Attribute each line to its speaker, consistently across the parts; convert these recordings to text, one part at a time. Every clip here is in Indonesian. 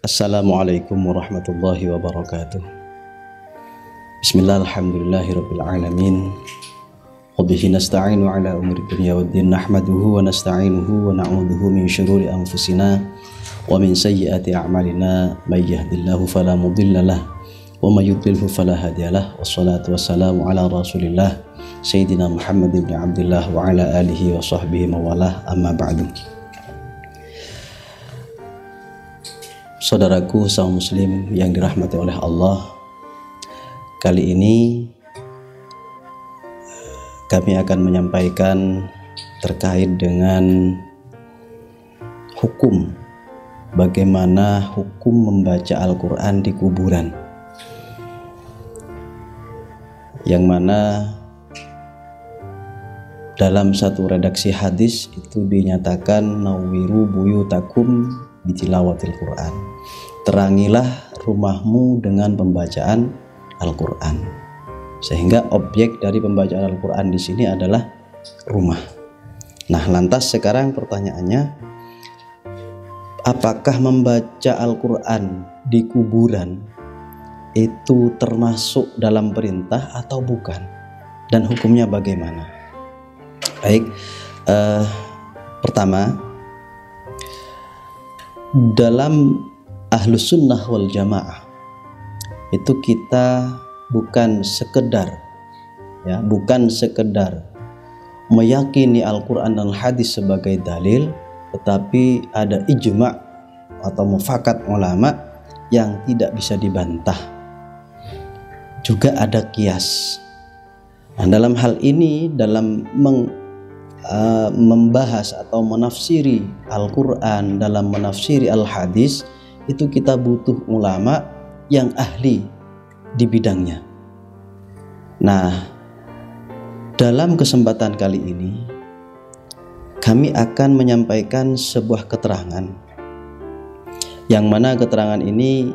Speaker 1: Assalamualaikum warahmatullahi wabarakatuh. Bismillah, alhamdulillahirabbil alamin. Wa bihi nasta'inu ala umuri dunya waddin, nahmaduhu wa nasta'inuhu wa na'udzuhu min syururi anfusina wa min sayyiati a'malina, may yahdihillahu fala mudhillalah wa may yudlilhu fala hadiyalah. Wassalatu wassalamu ala Rasulillah Sayyidina Muhammad ibn Abdullah wa ala alihi wa sahbihi mawalah, amma ba'du. Saudaraku saum muslim yang dirahmati oleh Allah, kali ini kami akan menyampaikan terkait dengan hukum, bagaimana hukum membaca Al-Quran di kuburan, yang mana dalam satu redaksi hadis itu dinyatakan nawiru buyutakum bitilawatil Quran, terangilah rumahmu dengan pembacaan Al-Quran. Sehingga objek dari pembacaan Al-Quran di sini adalah rumah. Nah, lantas sekarang pertanyaannya, apakah membaca Al-Quran di kuburan itu termasuk dalam perintah atau bukan? Dan hukumnya bagaimana? Baik, pertama, dalam Ahlus Sunnah wal Jamaah itu kita bukan sekedar meyakini Al-Quran dan hadis sebagai dalil, tetapi ada ijma' atau mufakat ulama yang tidak bisa dibantah. Juga ada qiyas. Nah, dalam hal ini, dalam membahas atau menafsiri Al-Quran, dalam menafsiri Al-Hadis, itu kita butuh ulama yang ahli di bidangnya. Nah, dalam kesempatan kali ini kami akan menyampaikan sebuah keterangan, yang mana keterangan ini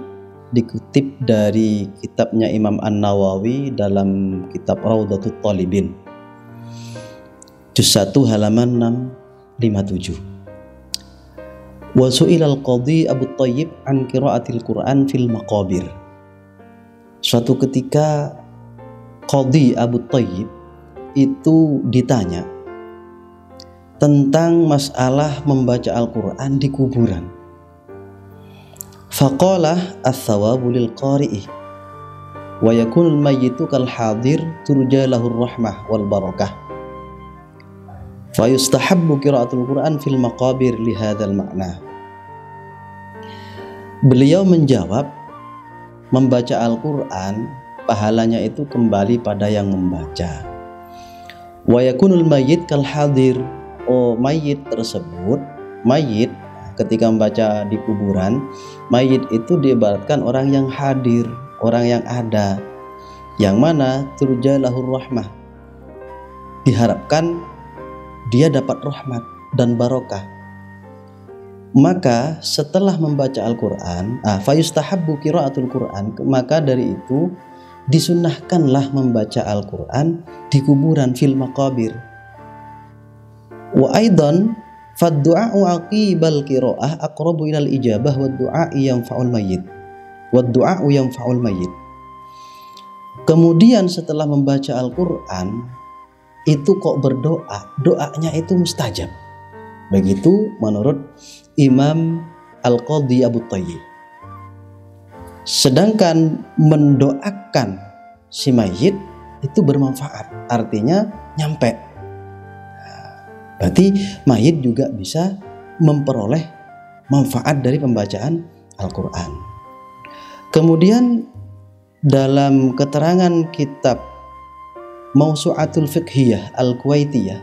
Speaker 1: dikutip dari kitabnya Imam An-Nawawi dalam kitab Raudhatul Talibin, juz 1 halaman 657. Wa su'ilal qadhi Abu Thayyib an qiraatil Quran fil maqabir. Suatu ketika Qadhi Abu Thayyib itu ditanya tentang masalah membaca Al-Quran di kuburan. Faqala ats-tsawabu lil qari'i wa yakunul mayyitu kal hadir turja lahur rahmah wal barakah. Fayustahabbu qiraatul Quran fil maqabir li hadzal ma'na. Beliau menjawab, membaca Al-Quran pahalanya itu kembali pada yang membaca. Wa yakunul mayyit kal hadir. Mayit tersebut, mayit ketika membaca di kuburan, mayit itu diibaratkan orang yang hadir, orang yang ada, yang mana turja lahur rahmah, diharapkan dia dapat rahmat dan barokah. Maka setelah membaca Al-Quran, fayustahabbu qiraatul Quran, maka dari itu disunnahkanlah membaca Al-Quran di kuburan fil maqabir. Wa aidan fad-du'a'u aqibal qiraah aqrabu ilal ijabah wad-du'a'i yanfa'ul mayyit. Wad-du'a'u yanfa'ul mayyit. Kemudian setelah membaca Al-Quran itu kok berdoa, doanya itu mustajab. Begitu menurut Imam Al-Qadhi Abu Thayyib. Sedangkan mendoakan si mayit itu bermanfaat, artinya nyampe. Berarti mayit juga bisa memperoleh manfaat dari pembacaan Al-Quran. Kemudian dalam keterangan kitab Mausu'atul Fiqhiyah Al-Kuwaitiyah,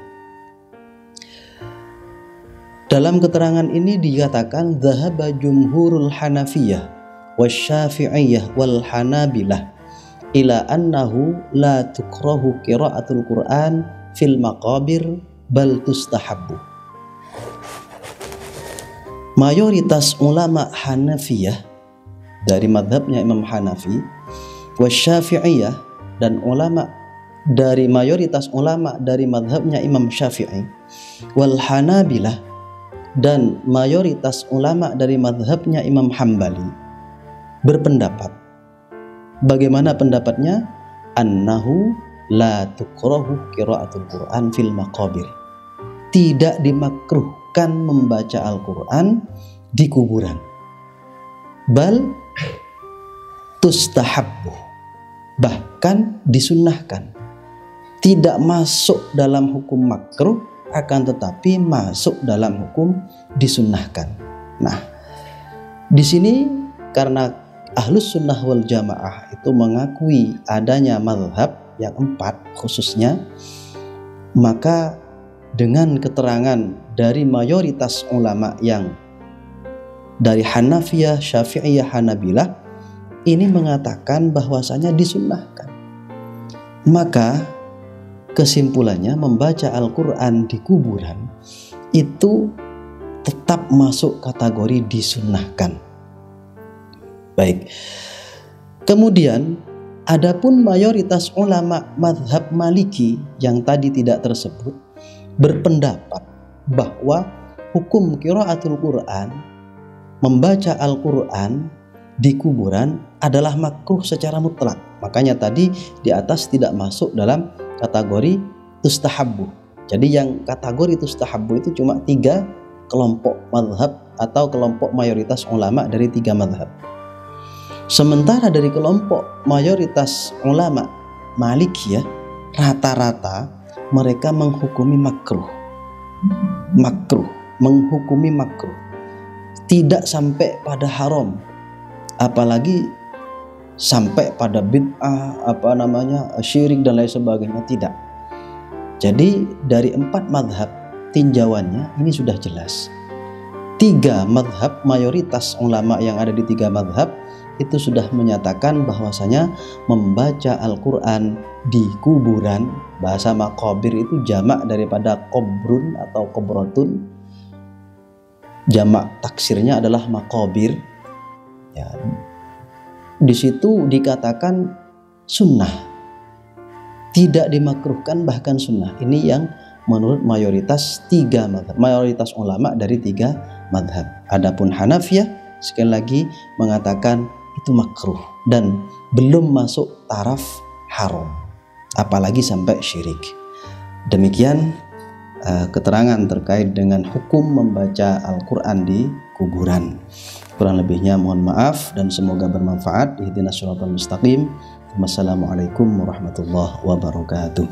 Speaker 1: dalam keterangan ini dikatakan dhahaba jumhurul Hanafiyah wasyafi'iyah wal Hanabilah ila annahu la tukrahu qiraatul Quran fil maqabir bal tustahabbu. Mayoritas ulama Hanafiyah dari madhabnya Imam Hanafi, wasyafi'iyah, dan ulama dari mayoritas ulama dari madhabnya Imam Syafi'i, wal Hanabilah, dan mayoritas ulama dari mazhabnya Imam Hambali berpendapat. Bagaimana pendapatnya? Annahu la tukrahu qiraatul Quran fil maqabir. Tidak dimakruhkan membaca Al-Quran di kuburan. Bal tustahabbu, bahkan disunnahkan. Tidak masuk dalam hukum makruh, akan tetapi masuk dalam hukum disunnahkan. Nah, di sini karena Ahlus Sunnah wal Jamaah itu mengakui adanya mazhab yang 4 khususnya, maka dengan keterangan dari mayoritas ulama yang dari Hanafiyah, Syafi'iyah, Hanabilah ini mengatakan bahwasanya disunnahkan. Maka kesimpulannya membaca Al-Quran di kuburan itu tetap masuk kategori disunnahkan. Baik. Kemudian adapun mayoritas ulama mazhab Maliki yang tadi tidak tersebut berpendapat bahwa hukum qiraatul Quran, membaca Al-Quran di kuburan adalah makruh secara mutlak. Makanya tadi di atas tidak masuk dalam kategori tustahabbu. Jadi yang kategori tustahabbu itu cuma 3 kelompok mazhab atau kelompok mayoritas ulama dari 3 mazhab. Sementara dari kelompok mayoritas ulama Malikiyah rata-rata mereka menghukumi makruh, menghukumi makruh, tidak sampai pada haram, apalagi sampai pada bid'ah, syirik dan lain sebagainya, tidak. Jadi dari 4 mazhab tinjauannya ini sudah jelas. 3 mazhab, mayoritas ulama yang ada di 3 mazhab itu sudah menyatakan bahwasanya membaca Al-Quran di kuburan, bahasa maqabir itu jamak daripada qobrun atau qobrotun, jamak taksirnya adalah maqabir ya. Di situ dikatakan sunnah, tidak dimakruhkan, bahkan sunnah. Ini yang menurut mayoritas 3 mazhab, mayoritas ulama dari 3 mazhab. Adapun Hanafiyah sekali lagi mengatakan itu makruh dan belum masuk taraf haram, apalagi sampai syirik. Demikian keterangan terkait dengan hukum membaca Al-Quran di kuburan. Kurang lebihnya mohon maaf dan semoga bermanfaat. Ihdinas siratal mustaqim. Wassalamualaikum warahmatullahi wabarakatuh.